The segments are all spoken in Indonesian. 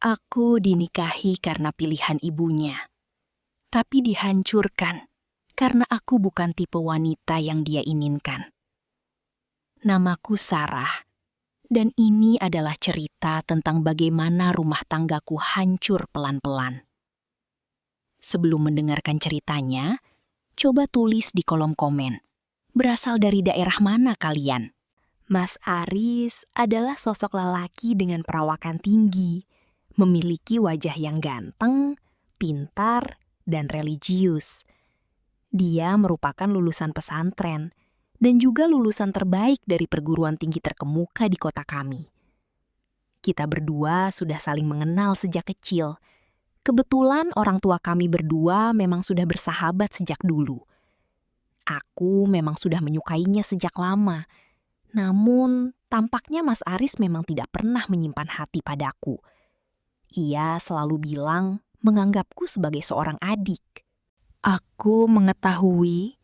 Aku dinikahi karena pilihan ibunya, tapi dihancurkan karena aku bukan tipe wanita yang dia inginkan. Namaku Sarah, dan ini adalah cerita tentang bagaimana rumah tanggaku hancur pelan-pelan. Sebelum mendengarkan ceritanya, coba tulis di kolom komen. Berasal dari daerah mana kalian? Mas Aris adalah sosok lelaki dengan perawakan tinggi, memiliki wajah yang ganteng, pintar, dan religius. Dia merupakan lulusan pesantren dan juga lulusan terbaik dari perguruan tinggi terkemuka di kota kami. Kita berdua sudah saling mengenal sejak kecil. Kebetulan orang tua kami berdua memang sudah bersahabat sejak dulu. Aku memang sudah menyukainya sejak lama. Namun, tampaknya Mas Aris memang tidak pernah menyimpan hati padaku. Ia selalu bilang menganggapku sebagai seorang adik. Aku mengetahui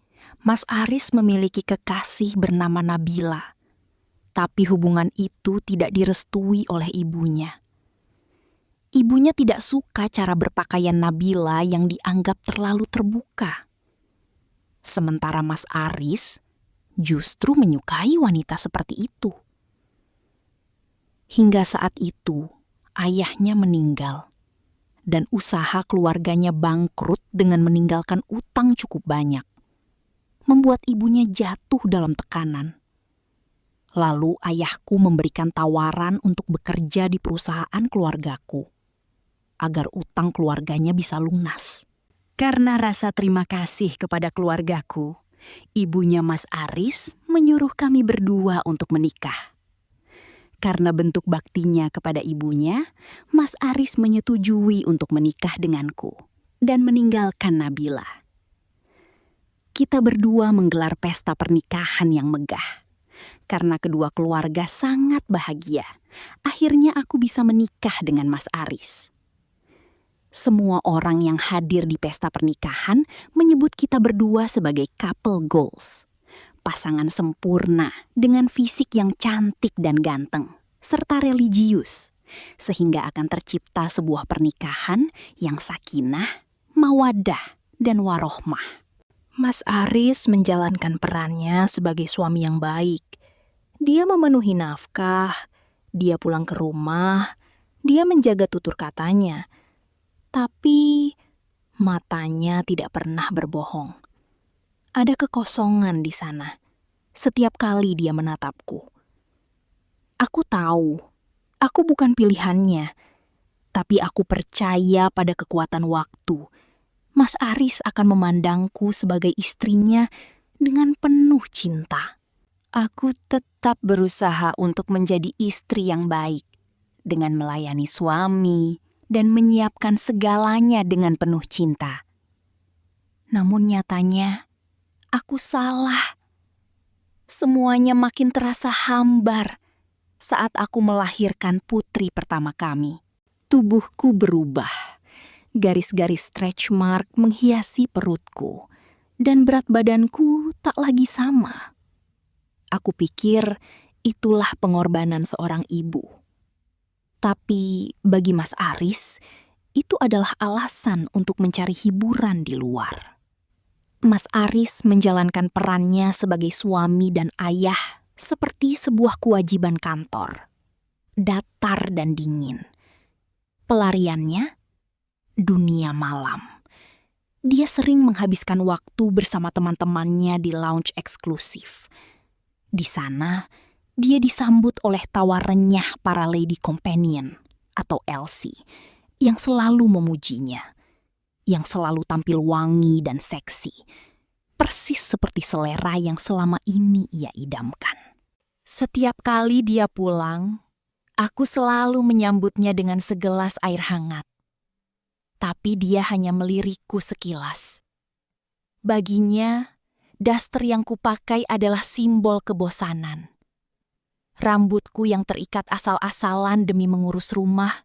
Mas Aris memiliki kekasih bernama Nabila. Tapi hubungan itu tidak direstui oleh ibunya. Ibunya tidak suka cara berpakaian Nabila yang dianggap terlalu terbuka. Sementara Mas Aris justru menyukai wanita seperti itu. Hingga saat itu, ayahnya meninggal, dan usaha keluarganya bangkrut dengan meninggalkan utang cukup banyak, membuat ibunya jatuh dalam tekanan. Lalu ayahku memberikan tawaran untuk bekerja di perusahaan keluargaku, agar utang keluarganya bisa lunas. Karena rasa terima kasih kepada keluargaku, ibunya Mas Aris menyuruh kami berdua untuk menikah. Karena bentuk baktinya kepada ibunya, Mas Aris menyetujui untuk menikah denganku dan meninggalkan Nabila. Kita berdua menggelar pesta pernikahan yang megah. Karena kedua keluarga sangat bahagia, akhirnya aku bisa menikah dengan Mas Aris. Semua orang yang hadir di pesta pernikahan menyebut kita berdua sebagai couple goals. Pasangan sempurna dengan fisik yang cantik dan ganteng, serta religius. Sehingga akan tercipta sebuah pernikahan yang sakinah, mawaddah, dan warohmah. Mas Aris menjalankan perannya sebagai suami yang baik. Dia memenuhi nafkah, dia pulang ke rumah, dia menjaga tutur katanya. Tapi matanya tidak pernah berbohong. Ada kekosongan di sana setiap kali dia menatapku. Aku tahu, aku bukan pilihannya, tapi aku percaya pada kekuatan waktu. Mas Aris akan memandangku sebagai istrinya dengan penuh cinta. Aku tetap berusaha untuk menjadi istri yang baik, dengan melayani suami dan menyiapkan segalanya dengan penuh cinta. Namun nyatanya, aku salah. Semuanya makin terasa hambar saat aku melahirkan putri pertama kami. Tubuhku berubah. Garis-garis stretch mark menghiasi perutku, dan berat badanku tak lagi sama. Aku pikir itulah pengorbanan seorang ibu. Tapi bagi Mas Aris, itu adalah alasan untuk mencari hiburan di luar. Mas Aris menjalankan perannya sebagai suami dan ayah seperti sebuah kewajiban kantor. Datar dan dingin. Pelariannya, dunia malam. Dia sering menghabiskan waktu bersama teman-temannya di lounge eksklusif. Di sana, dia disambut oleh tawa renyah para lady companion atau LC yang selalu memujinya, yang selalu tampil wangi dan seksi, persis seperti selera yang selama ini ia idamkan. Setiap kali dia pulang, aku selalu menyambutnya dengan segelas air hangat. Tapi dia hanya melirikku sekilas. Baginya, daster yang kupakai adalah simbol kebosanan. Rambutku yang terikat asal-asalan demi mengurus rumah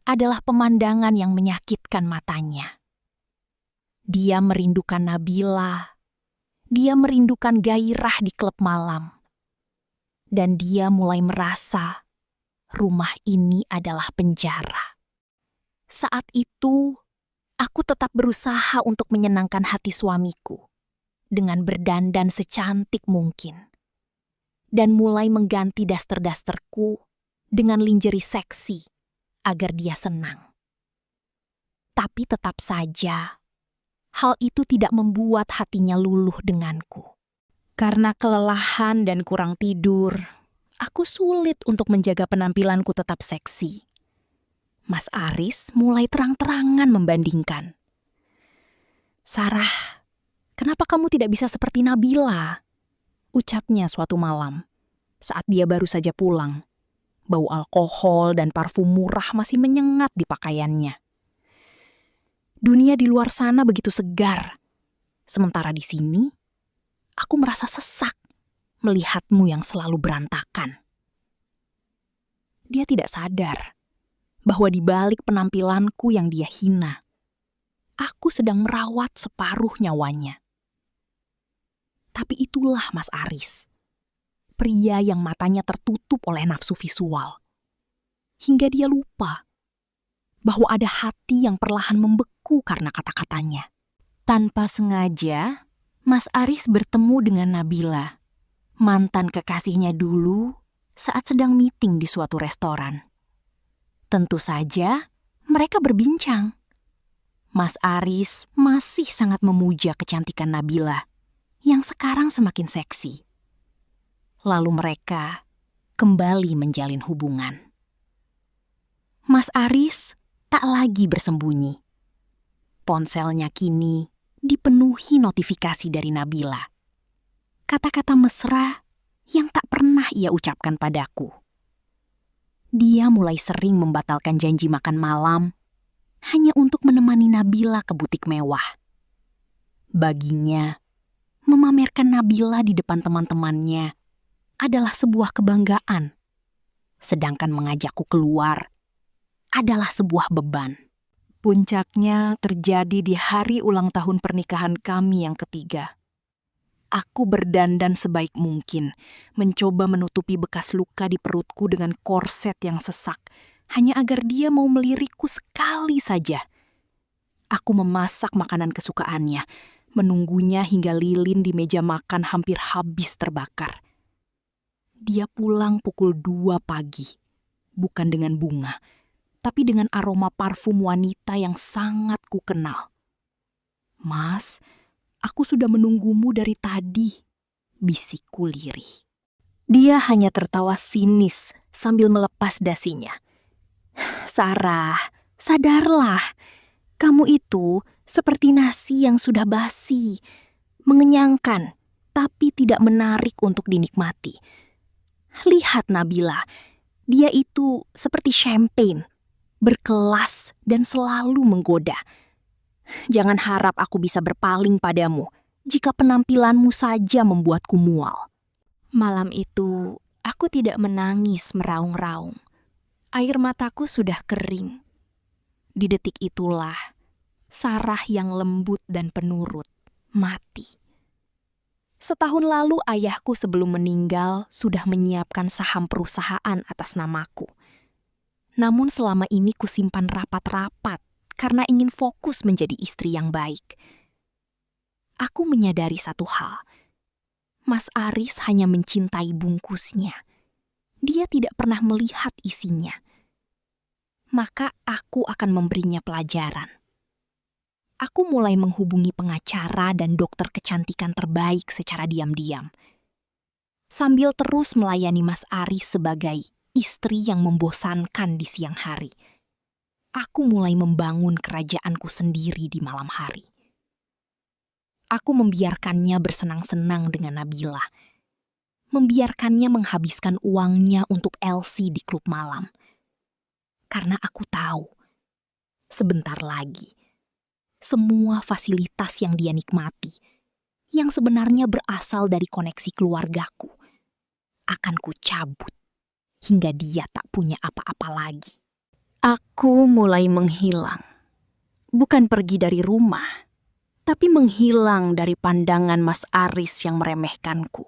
adalah pemandangan yang menyakitkan matanya. Dia merindukan Nabila. Dia merindukan gairah di klub malam. Dan dia mulai merasa rumah ini adalah penjara. Saat itu, aku tetap berusaha untuk menyenangkan hati suamiku dengan berdandan secantik mungkin dan mulai mengganti daster-dasterku dengan lingerie seksi agar dia senang. Tapi tetap saja, hal itu tidak membuat hatinya luluh denganku. Karena kelelahan dan kurang tidur, aku sulit untuk menjaga penampilanku tetap seksi. Mas Aris mulai terang-terangan membandingkan. "Sarah, kenapa kamu tidak bisa seperti Nabila?" ucapnya suatu malam saat dia baru saja pulang. Bau alkohol dan parfum murah masih menyengat di pakaiannya. Dunia di luar sana begitu segar. Sementara di sini, aku merasa sesak melihatmu yang selalu berantakan. Dia tidak sadar bahwa di balik penampilanku yang dia hina, aku sedang merawat separuh nyawanya. Tapi itulah Mas Aris, pria yang matanya tertutup oleh nafsu visual. Hingga dia lupa bahwa ada hati yang perlahan membeku karena kata-katanya. Tanpa sengaja, Mas Aris bertemu dengan Nabila, mantan kekasihnya dulu saat sedang meeting di suatu restoran. Tentu saja, mereka berbincang. Mas Aris masih sangat memuja kecantikan Nabila yang sekarang semakin seksi. Lalu mereka kembali menjalin hubungan. Mas Aris tak lagi bersembunyi. Ponselnya kini dipenuhi notifikasi dari Nabila. Kata-kata mesra yang tak pernah ia ucapkan padaku. Dia mulai sering membatalkan janji makan malam hanya untuk menemani Nabila ke butik mewah. Baginya, memamerkan Nabila di depan teman-temannya adalah sebuah kebanggaan, sedangkan mengajakku keluar adalah sebuah beban. Puncaknya terjadi di hari ulang tahun pernikahan kami yang ketiga. Aku berdandan sebaik mungkin, mencoba menutupi bekas luka di perutku dengan korset yang sesak, hanya agar dia mau melirikku sekali saja. Aku memasak makanan kesukaannya, menunggunya hingga lilin di meja makan hampir habis terbakar. Dia pulang pukul 2 pagi, bukan dengan bunga, tapi dengan aroma parfum wanita yang sangat kukenal. "Mas, aku sudah menunggumu dari tadi," bisikku lirih. Dia hanya tertawa sinis sambil melepas dasinya. "Sarah, sadarlah. Kamu itu seperti nasi yang sudah basi, mengenyangkan, tapi tidak menarik untuk dinikmati. Lihat Nabila, dia itu seperti champagne, berkelas dan selalu menggoda. Jangan harap aku bisa berpaling padamu jika penampilanmu saja membuatku mual." Malam itu, aku tidak menangis meraung-raung. Air mataku sudah kering. Di detik itulah, Sarah yang lembut dan penurut mati. Setahun lalu ayahku sebelum meninggal sudah menyiapkan saham perusahaan atas namaku. Namun selama ini kusimpan rapat-rapat karena ingin fokus menjadi istri yang baik. Aku menyadari satu hal. Mas Aris hanya mencintai bungkusnya. Dia tidak pernah melihat isinya. Maka aku akan memberinya pelajaran. Aku mulai menghubungi pengacara dan dokter kecantikan terbaik secara diam-diam. Sambil terus melayani Mas Aris sebagai istri yang membosankan di siang hari. Aku mulai membangun kerajaanku sendiri di malam hari. Aku membiarkannya bersenang-senang dengan Nabila. Membiarkannya menghabiskan uangnya untuk LC di klub malam. Karena aku tahu, sebentar lagi, semua fasilitas yang dia nikmati, yang sebenarnya berasal dari koneksi keluargaku, akan kucabut hingga dia tak punya apa-apa lagi. Aku mulai menghilang. Bukan pergi dari rumah, tapi menghilang dari pandangan Mas Aris yang meremehkanku.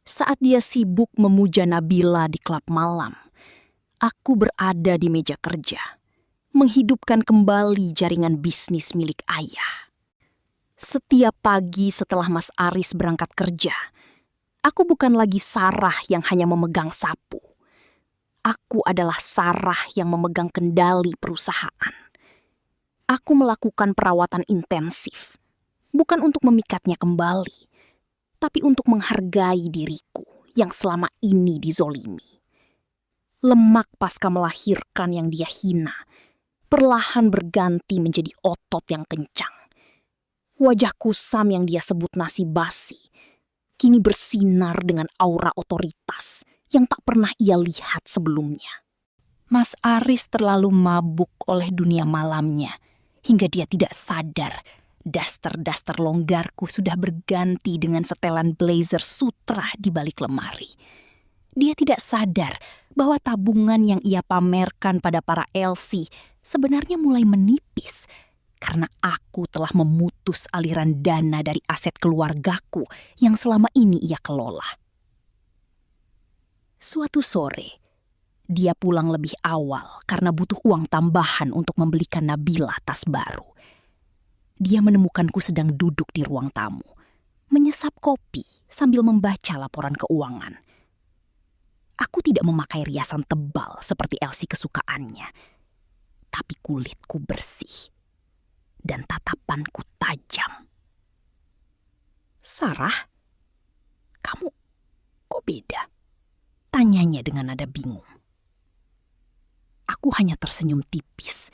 Saat dia sibuk memuja Nabila di klub malam, aku berada di meja kerja, menghidupkan kembali jaringan bisnis milik ayah. Setiap pagi setelah Mas Aris berangkat kerja, aku bukan lagi Sarah yang hanya memegang sapu. Aku adalah Sarah yang memegang kendali perusahaan. Aku melakukan perawatan intensif, bukan untuk memikatnya kembali, tapi untuk menghargai diriku yang selama ini dizolimi. Lemak pasca melahirkan yang dia hina, perlahan berganti menjadi otot yang kencang. Wajah kusam yang dia sebut nasi basi, kini bersinar dengan aura otoritas yang tak pernah ia lihat sebelumnya. Mas Aris terlalu mabuk oleh dunia malamnya, hingga dia tidak sadar daster-daster longgarku sudah berganti dengan setelan blazer sutra di balik lemari. Dia tidak sadar bahwa tabungan yang ia pamerkan pada para LC sebenarnya mulai menipis karena aku telah memutus aliran dana dari aset keluargaku yang selama ini ia kelola. Suatu sore, dia pulang lebih awal karena butuh uang tambahan untuk membelikan Nabila tas baru. Dia menemukanku sedang duduk di ruang tamu, menyesap kopi sambil membaca laporan keuangan. Aku tidak memakai riasan tebal seperti Elsie kesukaannya, tapi kulitku bersih dan tatapanku tajam. Sarah, kamu kok beda? Tanyanya dengan nada bingung. Aku hanya tersenyum tipis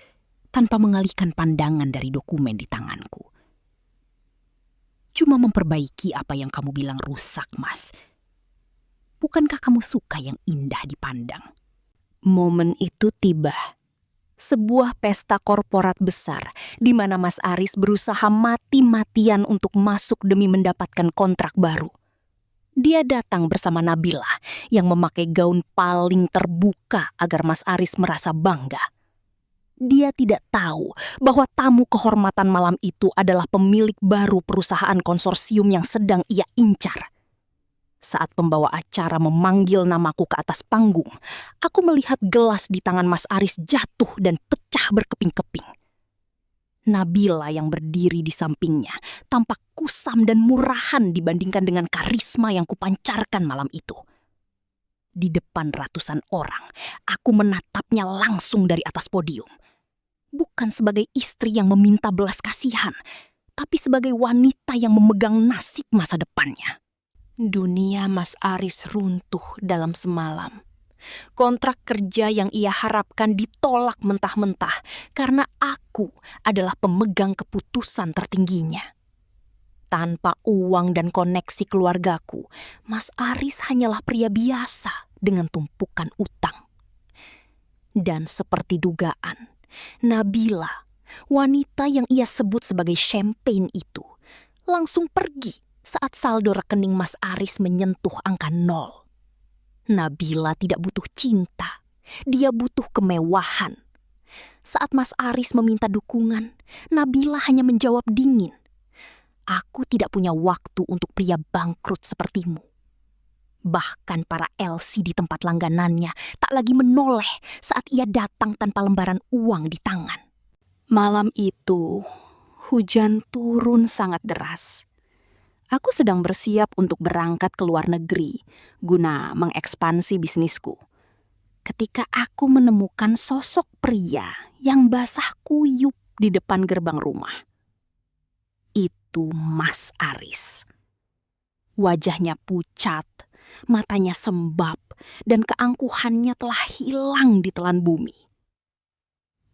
tanpa mengalihkan pandangan dari dokumen di tanganku. Cuma memperbaiki apa yang kamu bilang rusak, Mas. Bukankah kamu suka yang indah dipandang? Momen itu tiba. Sebuah pesta korporat besar di mana Mas Aris berusaha mati-matian untuk masuk demi mendapatkan kontrak baru. Dia datang bersama Nabila yang memakai gaun paling terbuka agar Mas Aris merasa bangga. Dia tidak tahu bahwa tamu kehormatan malam itu adalah pemilik baru perusahaan konsorsium yang sedang ia incar. Saat pembawa acara memanggil namaku ke atas panggung, aku melihat gelas di tangan Mas Aris jatuh dan pecah berkeping-keping. Nabila yang berdiri di sampingnya tampak kusam dan murahan dibandingkan dengan karisma yang kupancarkan malam itu. Di depan ratusan orang, aku menatapnya langsung dari atas podium. Bukan sebagai istri yang meminta belas kasihan, tapi sebagai wanita yang memegang nasib masa depannya. Dunia Mas Aris runtuh dalam semalam. Kontrak kerja yang ia harapkan ditolak mentah-mentah karena aku adalah pemegang keputusan tertingginya. Tanpa uang dan koneksi keluargaku, Mas Aris hanyalah pria biasa dengan tumpukan utang. Dan seperti dugaan, Nabila, wanita yang ia sebut sebagai champagne itu, langsung pergi saat saldo rekening Mas Aris menyentuh angka 0. Nabila tidak butuh cinta, dia butuh kemewahan. Saat Mas Aris meminta dukungan, Nabila hanya menjawab dingin. Aku tidak punya waktu untuk pria bangkrut sepertimu. Bahkan para LC di tempat langganannya tak lagi menoleh saat ia datang tanpa lembaran uang di tangan. Malam itu, hujan turun sangat deras. Aku sedang bersiap untuk berangkat ke luar negeri guna mengekspansi bisnisku. Ketika aku menemukan sosok pria yang basah kuyup di depan gerbang rumah. Itu Mas Aris. Wajahnya pucat, matanya sembab, dan keangkuhannya telah hilang di telan bumi.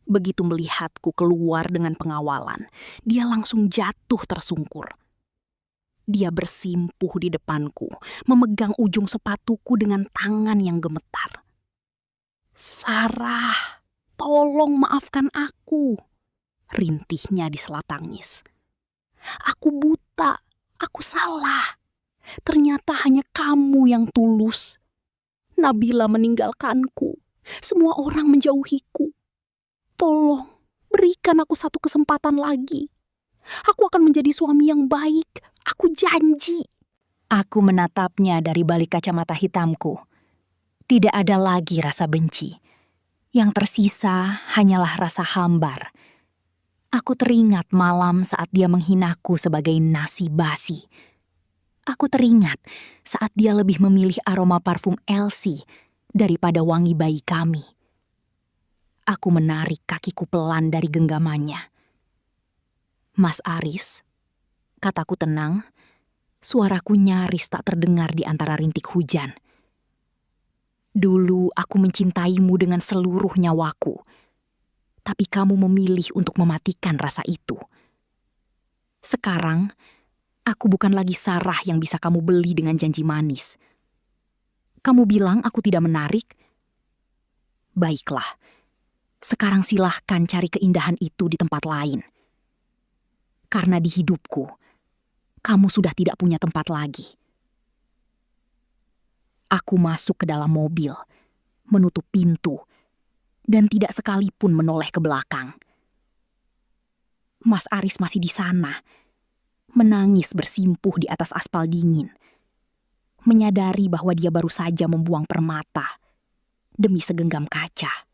Begitu melihatku keluar dengan pengawalan, dia langsung jatuh tersungkur. Dia bersimpuh di depanku, memegang ujung sepatuku dengan tangan yang gemetar. Sarah, tolong maafkan aku, rintihnya di sela tangis. Aku buta, aku salah. Ternyata hanya kamu yang tulus. Nabila meninggalkanku, semua orang menjauhiku. Tolong, berikan aku satu kesempatan lagi. Aku akan menjadi suami yang baik, aku janji. Aku menatapnya dari balik kacamata hitamku. Tidak ada lagi rasa benci. Yang tersisa hanyalah rasa hambar. Aku teringat malam saat dia menghinaku sebagai nasi basi. Aku teringat saat dia lebih memilih aroma parfum Elsie daripada wangi bayi kami. Aku menarik kakiku pelan dari genggamannya. Mas Aris, kataku tenang, suaraku nyaris tak terdengar di antara rintik hujan. Dulu aku mencintaimu dengan seluruh nyawaku, tapi kamu memilih untuk mematikan rasa itu. Sekarang, aku bukan lagi Sarah yang bisa kamu beli dengan janji manis. Kamu bilang aku tidak menarik? Baiklah, sekarang silahkan cari keindahan itu di tempat lain. Karena di hidupku, kamu sudah tidak punya tempat lagi. Aku masuk ke dalam mobil, menutup pintu, dan tidak sekalipun menoleh ke belakang. Mas Aris masih di sana, menangis bersimpuh di atas aspal dingin, menyadari bahwa dia baru saja membuang permata demi segenggam kaca.